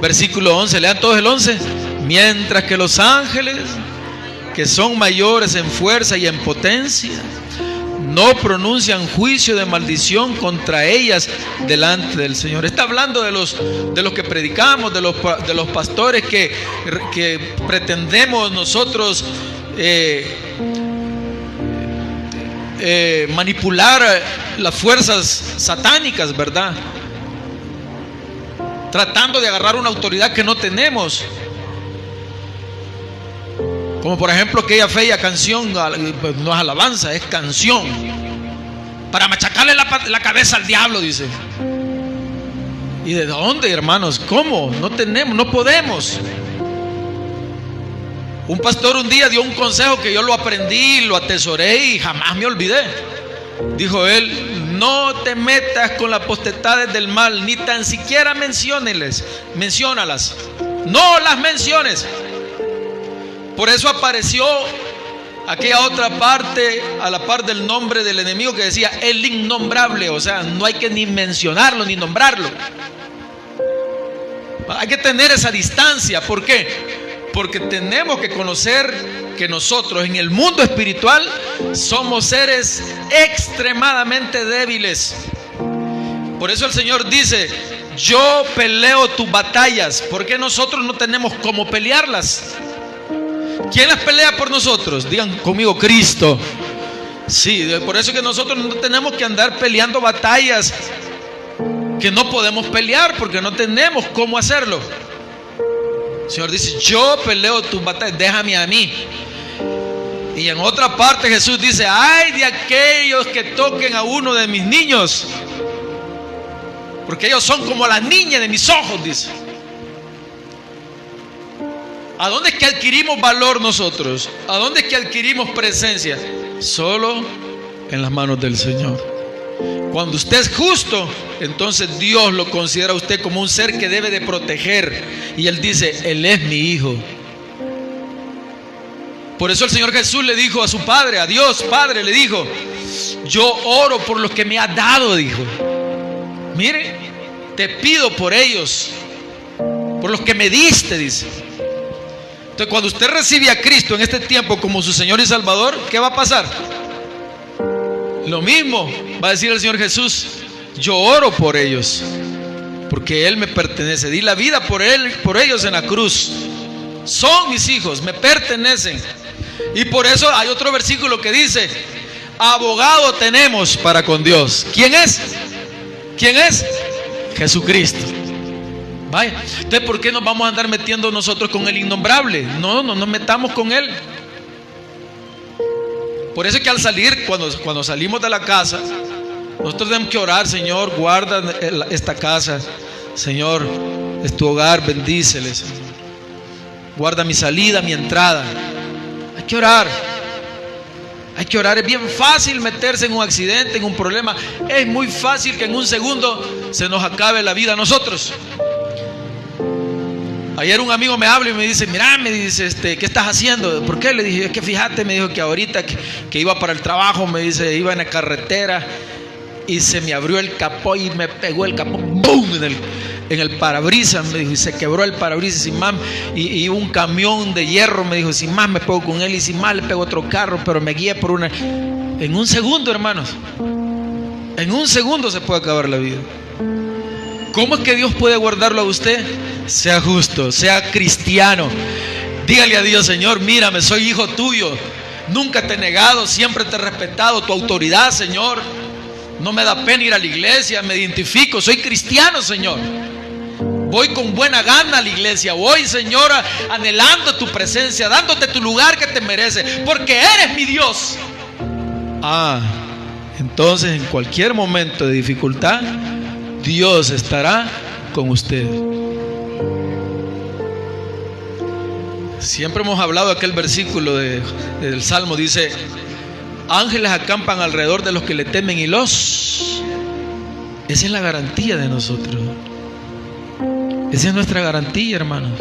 Versículo 11, lean todos el 11. Mientras que los ángeles, que son mayores en fuerza y en potencia, no pronuncian juicio de maldición contra ellas delante del Señor. Está hablando de los que predicamos, de los pastores que pretendemos nosotros manipular las fuerzas satánicas, ¿verdad? Tratando de agarrar una autoridad que no tenemos. Como por ejemplo aquella fea canción, no es alabanza, es canción, para machacarle la cabeza al diablo, dice. ¿Y de dónde, hermanos? ¿Cómo? No tenemos, no podemos. Un pastor un día dio un consejo que yo lo aprendí, lo atesoré y jamás me olvidé. Dijo él: no te metas con las potestades del mal, ni tan siquiera menciónalas, no las menciones. Por eso apareció aquella otra parte a la par del nombre del enemigo que decía el innombrable. O sea, no hay que ni mencionarlo ni nombrarlo. Hay que tener esa distancia. ¿Por qué? Porque tenemos que conocer que nosotros en el mundo espiritual somos seres extremadamente débiles. Por eso el Señor dice: yo peleo tus batallas. Porque nosotros no tenemos cómo pelearlas. ¿Quién las pelea por nosotros? Digan conmigo: Cristo. Sí, por eso es que nosotros no tenemos que andar peleando batallas que no podemos pelear, porque no tenemos cómo hacerlo. El Señor dice: yo peleo tus batallas, déjame a mí. Y en otra parte Jesús dice: ay de aquellos que toquen a uno de mis niños, porque ellos son como las niñas de mis ojos, dice. ¿A dónde es que adquirimos valor nosotros? ¿A dónde es que adquirimos presencia? Solo en las manos del Señor. Cuando usted es justo, entonces Dios lo considera a usted como un ser que debe de proteger. Y Él dice: Él es mi hijo. Por eso el Señor Jesús le dijo a su Padre, a Dios Padre, le dijo: yo oro por los que me has dado, dijo. Mire, te pido por ellos, por los que me diste, dice. Entonces, cuando usted recibe a Cristo en este tiempo como su Señor y Salvador, ¿qué va a pasar? Lo mismo va a decir el Señor Jesús: yo oro por ellos, porque Él me pertenece. Di la vida por ellos en la cruz. Son mis hijos, me pertenecen. Y por eso hay otro versículo que dice: abogado tenemos para con Dios. ¿Quién es? ¿Quién es? Jesucristo. Vaya, entonces ¿por qué nos vamos a andar metiendo nosotros con el innombrable? No nos metamos con él. Por eso es que al salir, cuando salimos de la casa, nosotros tenemos que orar: Señor, guarda esta casa, Señor, es tu hogar, bendíceles, guarda mi salida, mi entrada. Hay que orar. Hay que orar. Es bien fácil meterse en un accidente, en un problema. Es muy fácil que en un segundo se nos acabe la vida a nosotros. Ayer un amigo me habla y me dice: mira, me dice, ¿qué estás haciendo? ¿Por qué? Le dije: es que fíjate, me dijo que ahorita que iba para el trabajo, me dice, iba en la carretera y se me abrió el capó y me pegó el capó, ¡boom!, en el parabrisas, me dijo, y se quebró el parabrisas, sin más, y un camión de hierro, me dijo, sin más me pego con él, y sin más le pego otro carro, pero me guié por una. En un segundo, hermanos, en un segundo se puede acabar la vida. ¿Cómo es que Dios puede guardarlo a usted? Sea justo, sea cristiano. Dígale a Dios: Señor, mírame, soy hijo tuyo, nunca te he negado, siempre te he respetado tu autoridad, Señor. No me da pena ir a la iglesia, me identifico, soy cristiano, Señor. Voy con buena gana a la iglesia, voy, Señor, anhelando tu presencia, dándote tu lugar que te merece, porque eres mi Dios. Entonces en cualquier momento de dificultad, Dios estará con usted. Siempre hemos hablado de aquel versículo del Salmo, dice: ángeles acampan alrededor de los que le temen y los... Esa es la garantía de nosotros. Esa es nuestra garantía, hermanos.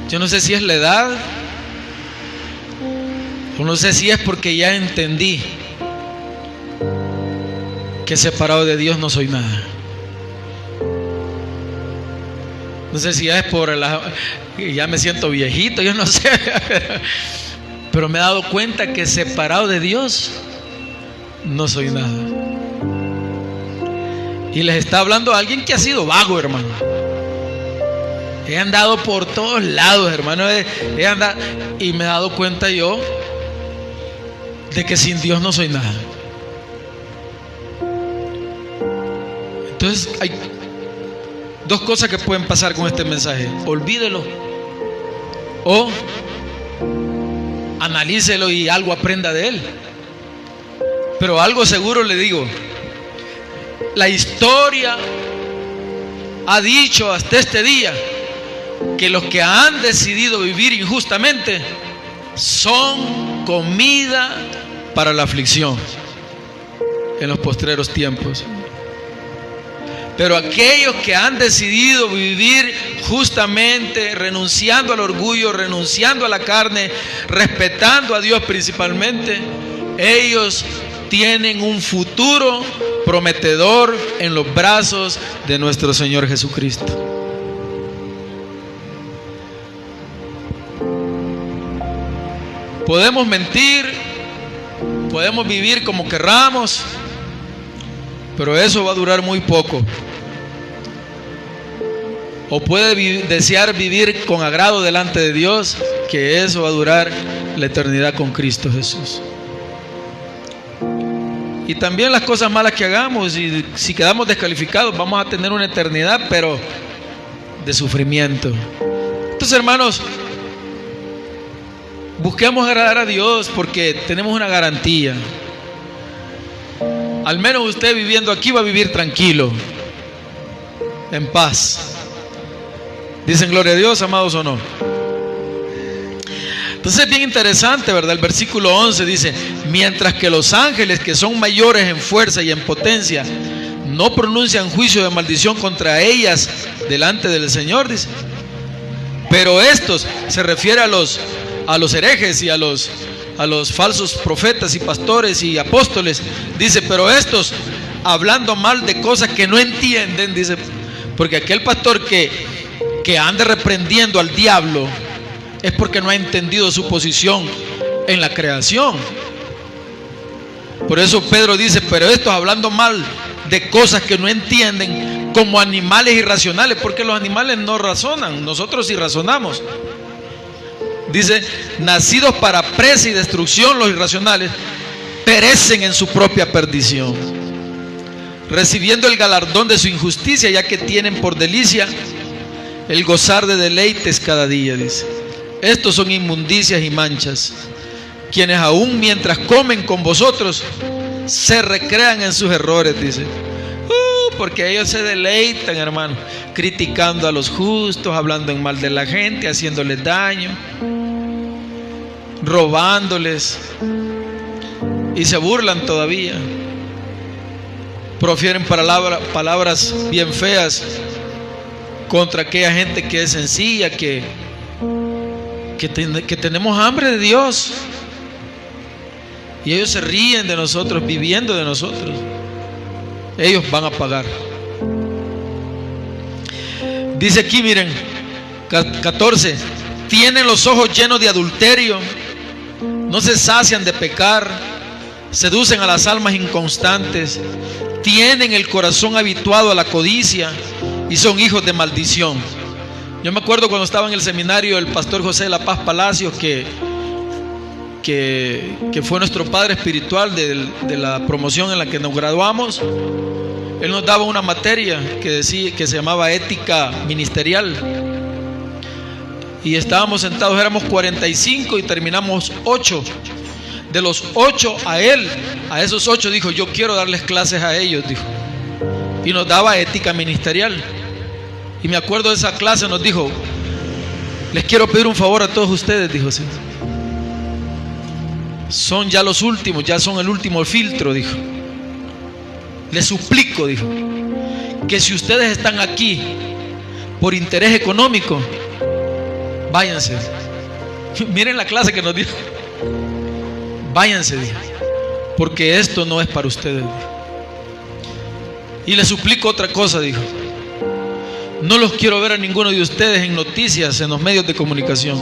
Yo no sé si es la edad O no sé si es porque ya entendí que separado de Dios no soy nada. No sé si ya es por ya me siento viejito, yo no sé. Pero me he dado cuenta que separado de Dios no soy nada. Y les está hablando a alguien que ha sido vago, hermano. He andado por todos lados, hermano. He andado, y me he dado cuenta yo de que sin Dios no soy nada. Entonces hay dos cosas que pueden pasar con este mensaje: olvídelo o analícelo y algo aprenda de él. Pero algo seguro le digo: la historia ha dicho hasta este día que los que han decidido vivir injustamente son comida para la aflicción en los postreros tiempos. Pero aquellos que han decidido vivir justamente, renunciando al orgullo, renunciando a la carne, respetando a Dios principalmente, ellos tienen un futuro prometedor en los brazos de nuestro Señor Jesucristo. Podemos mentir, podemos vivir como querramos, pero eso va a durar muy poco. O puede desear vivir con agrado delante de Dios, que eso va a durar la eternidad con Cristo Jesús. Y también las cosas malas que hagamos, y si quedamos descalificados, vamos a tener una eternidad, pero de sufrimiento. Entonces, hermanos, busquemos agradar a Dios, porque tenemos una garantía. Al menos usted viviendo aquí va a vivir tranquilo, en paz. ¿Dicen gloria a Dios, amados, o no? Entonces es bien interesante, ¿verdad? El versículo 11 dice: mientras que los ángeles, que son mayores en fuerza y en potencia, no pronuncian juicio de maldición contra ellas delante del Señor, dice. Pero estos, se refiere a los herejes y a los falsos profetas y pastores y apóstoles, dice, pero estos, hablando mal de cosas que no entienden, dice, porque aquel pastor que ande reprendiendo al diablo es porque no ha entendido su posición en la creación. Por eso Pedro dice, pero estos hablando mal de cosas que no entienden, como animales irracionales, porque los animales no razonan, nosotros sí razonamos. Dice, nacidos para presa y destrucción, los irracionales perecen en su propia perdición, recibiendo el galardón de su injusticia, ya que tienen por delicia el gozar de deleites cada día, dice. Estos son inmundicias y manchas, quienes aún mientras comen con vosotros se recrean en sus errores, dice. Porque ellos se deleitan, hermano, criticando a los justos, hablando en mal de la gente, haciéndoles daño, robándoles, y se burlan todavía. Profieren palabras bien feas contra aquella gente que es sencilla, que tenemos hambre de Dios, y ellos se ríen de nosotros, viviendo de nosotros. Ellos van a pagar. Dice aquí, miren, 14: tienen los ojos llenos de adulterio, no se sacian de pecar, seducen a las almas inconstantes, tienen el corazón habituado a la codicia y son hijos de maldición. Yo me acuerdo cuando estaba en el seminario, el pastor José de la Paz Palacios, que fue nuestro padre espiritual de la promoción en la que nos graduamos. Él nos daba una materia que se llamaba ética ministerial, y estábamos sentados, éramos 45 y terminamos 8. De los 8, a esos 8 dijo, yo quiero darles clases a ellos, dijo, y nos daba ética ministerial. Y me acuerdo de esa clase, nos dijo, les quiero pedir un favor a todos ustedes, dijo, sí, son ya los últimos, ya son el último filtro, dijo. Les suplico, dijo, que si ustedes están aquí por interés económico, váyanse. Miren la clase que nos dijo. váyanse, dijo, porque esto no es para ustedes. Y les suplico otra cosa, dijo, no los quiero ver a ninguno de ustedes en noticias, en los medios de comunicación,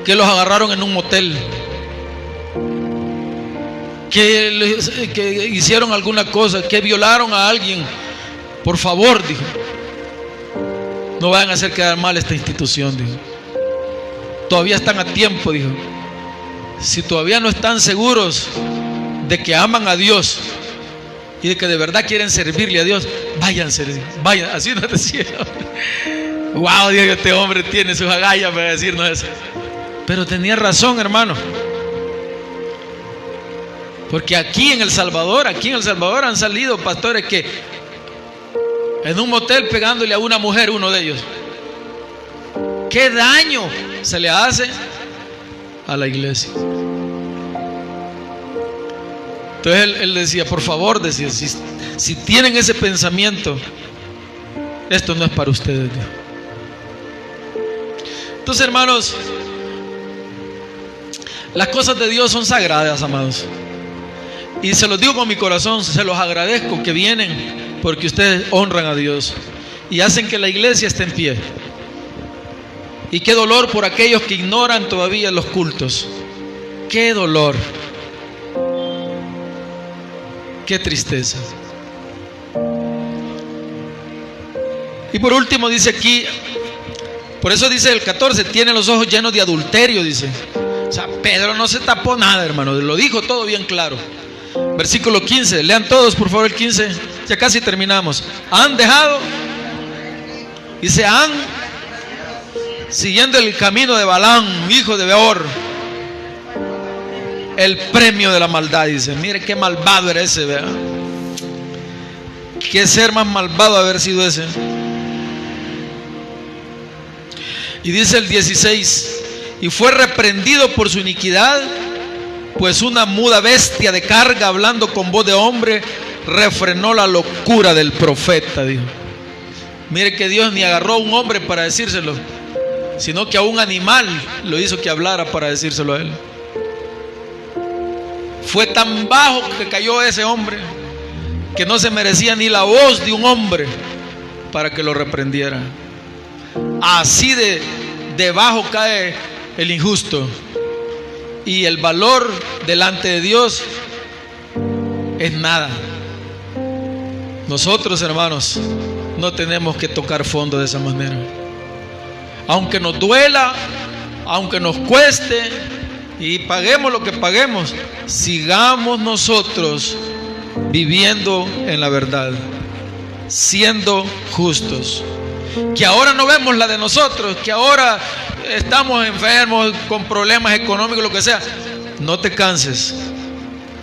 que los agarraron en un motel, que hicieron alguna cosa, que violaron a alguien. Por favor, dijo, no vayan a hacer quedar mal esta institución, dijo. Todavía están a tiempo, dijo. Si todavía no están seguros de que aman a Dios y de que de verdad quieren servirle a Dios, váyanse, vayan. Así nos decía. Wow, Dios, este hombre tiene sus agallas para decirnos eso. Pero tenía razón, hermano. Porque aquí en El Salvador han salido pastores que en un motel pegándole a una mujer, uno de ellos. ¿Qué daño se le hace a la iglesia? Entonces él decía, por favor, decía, si tienen ese pensamiento, esto no es para ustedes. Entonces, hermanos, las cosas de Dios son sagradas, amados. Y se los digo con mi corazón, se los agradezco que vienen porque ustedes honran a Dios y hacen que la iglesia esté en pie. Y qué dolor por aquellos que ignoran todavía los cultos. Qué dolor. Qué tristeza. Y por último dice aquí, por eso dice el 14, tiene los ojos llenos de adulterio, dice. O sea, Pedro no se tapó nada, hermano, lo dijo todo bien claro. Versículo 15, lean todos por favor el 15, ya casi terminamos. Han dejado y se han, siguiendo el camino de Balaam, hijo de Beor, el premio de la maldad, dice. Mire qué malvado era ese, ¿verdad? Qué ser más malvado haber sido ese. Y dice el 16, y fue reprendido por su iniquidad, pues una muda bestia de carga, hablando con voz de hombre, refrenó la locura del profeta, dijo. Mire que Dios ni agarró a un hombre para decírselo, sino que a un animal lo hizo que hablara para decírselo a él. Fue tan bajo que cayó ese hombre que no se merecía ni la voz de un hombre para que lo reprendiera. Así de bajo cae el injusto. Y el valor delante de Dios es nada. Nosotros, hermanos, no tenemos que tocar fondo de esa manera. Aunque nos duela, aunque nos cueste y paguemos lo que paguemos, sigamos nosotros viviendo en la verdad, siendo justos. Que ahora no vemos la de nosotros, que ahora estamos enfermos, con problemas económicos, lo que sea. No te canses,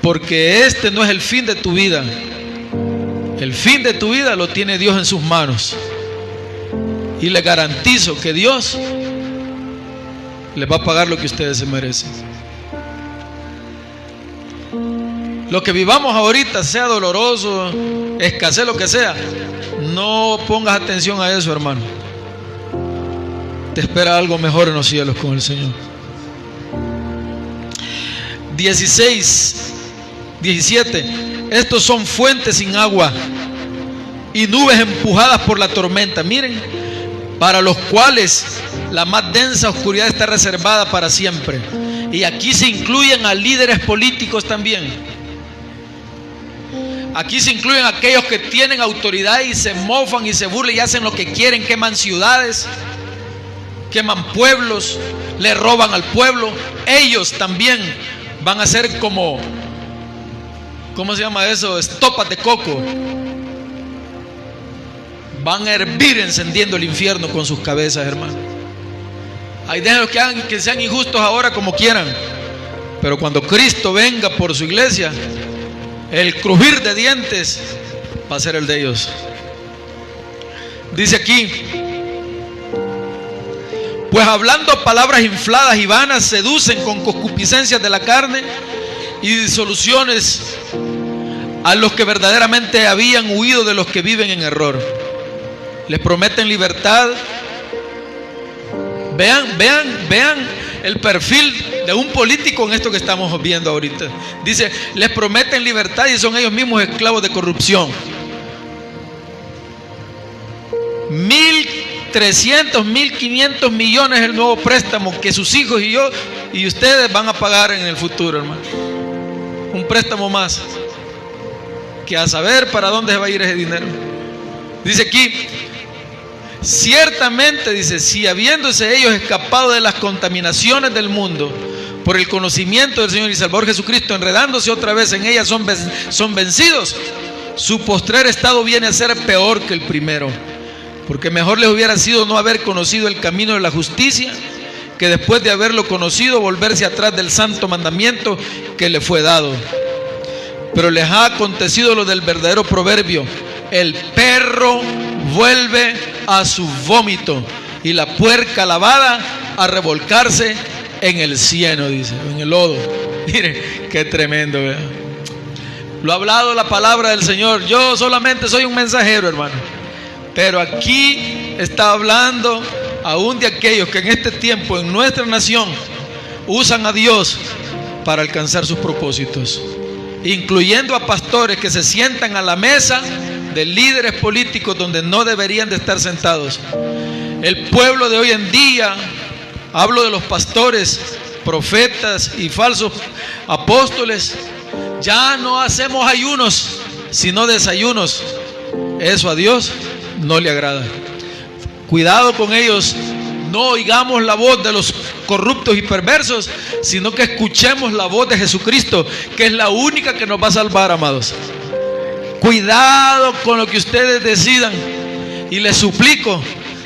porque este no es el fin de tu vida. El fin de tu vida lo tiene Dios en sus manos. Y le garantizo que Dios les va a pagar lo que ustedes se merecen. Lo que vivamos ahorita, sea doloroso, escasez, lo que sea, no pongas atención a eso, hermano. Te espera algo mejor en los cielos con el Señor. 16, 17. Estos son fuentes sin agua y nubes empujadas por la tormenta. Miren, para los cuales la más densa oscuridad está reservada para siempre. Y aquí se incluyen a líderes políticos también. Aquí se incluyen aquellos que tienen autoridad y se mofan y se burlan y hacen lo que quieren, queman ciudades, queman pueblos, le roban al pueblo. Ellos también van a ser como, ¿cómo se llama eso? Estopas de coco. Van a hervir encendiendo el infierno con sus cabezas, hermano. Hay de los que sean injustos ahora como quieran, pero cuando Cristo venga por su iglesia, el crujir de dientes va a ser el de ellos. Dice aquí, pues hablando palabras infladas y vanas, seducen con concupiscencias de la carne y disoluciones a los que verdaderamente habían huido de los que viven en error. Les prometen libertad. Vean el perfil de un político en esto que estamos viendo ahorita. Dice, les prometen libertad y son ellos mismos esclavos de corrupción. 1.300, 1.500 millones el nuevo préstamo que sus hijos y yo y ustedes van a pagar en el futuro, hermano. Un préstamo más, que a saber para dónde se va a ir ese dinero. Dice aquí, ciertamente, dice, si habiéndose ellos escapado de las contaminaciones del mundo por el conocimiento del Señor y Salvador Jesucristo, enredándose otra vez en ellas, son vencidos, su postrer estado viene a ser peor que el primero, porque mejor les hubiera sido no haber conocido el camino de la justicia, que después de haberlo conocido volverse atrás del santo mandamiento que le fue dado. Pero les ha acontecido lo del verdadero proverbio: el perro vuelve a su vómito y la puerca lavada a revolcarse en el cieno, dice, en el lodo. Mire, qué tremendo, ¿verdad? Lo ha hablado la palabra del Señor. Yo solamente soy un mensajero, hermano, pero aquí está hablando aún de aquellos que en este tiempo en nuestra nación usan a Dios para alcanzar sus propósitos, incluyendo a pastores que se sientan a la mesa de líderes políticos donde no deberían de estar sentados. El pueblo de hoy en día, hablo de los pastores, profetas y falsos apóstoles, ya no hacemos ayunos, sino desayunos. Eso a Dios no le agrada. Cuidado con ellos, no oigamos la voz de los corruptos y perversos, sino que escuchemos la voz de Jesucristo, que es la única que nos va a salvar, amados. Cuidado con lo que ustedes decidan, y les suplico,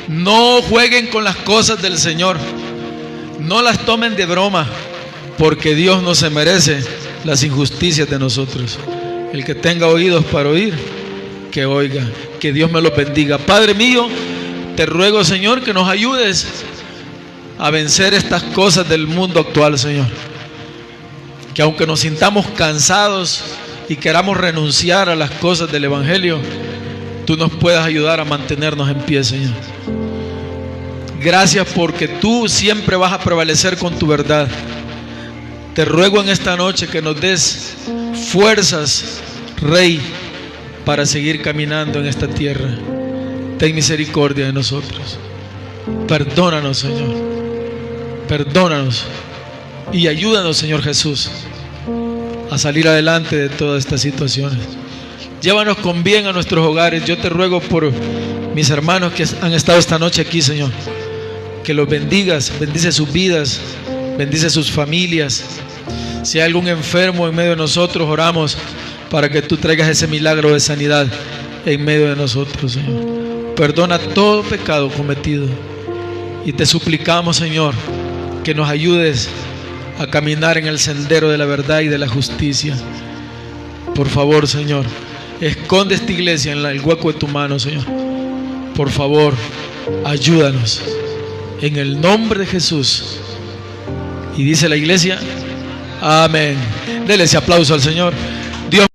no jueguen con las cosas del Señor, no las tomen de broma, porque Dios no se merece las injusticias de nosotros. El que tenga oídos para oír, que oiga. Que Dios me los bendiga. Padre mío, te ruego, Señor, que nos ayudes a vencer estas cosas del mundo actual, Señor. Que aunque nos sintamos cansados y queramos renunciar a las cosas del Evangelio, tú nos puedas ayudar a mantenernos en pie, Señor. Gracias porque tú siempre vas a prevalecer con tu verdad. Te ruego en esta noche que nos des fuerzas, Rey, para seguir caminando en esta tierra. Ten misericordia de nosotros. Perdónanos, Señor. Perdónanos y ayúdanos, Señor Jesús, a salir adelante de todas estas situaciones. Llévanos con bien a nuestros hogares. Yo te ruego por mis hermanos que han estado esta noche aquí, Señor, que los bendigas, bendice sus vidas, bendice sus familias. Si hay algún enfermo en medio de nosotros, oramos para que tú traigas ese milagro de sanidad en medio de nosotros, Señor. Perdona todo pecado cometido y te suplicamos, Señor, que nos ayudes a caminar en el sendero de la verdad y de la justicia. Por favor, Señor, esconde esta iglesia en el hueco de tu mano, Señor. Por favor, ayúdanos en el nombre de Jesús. Y dice la iglesia, amén. Dele ese aplauso al Señor.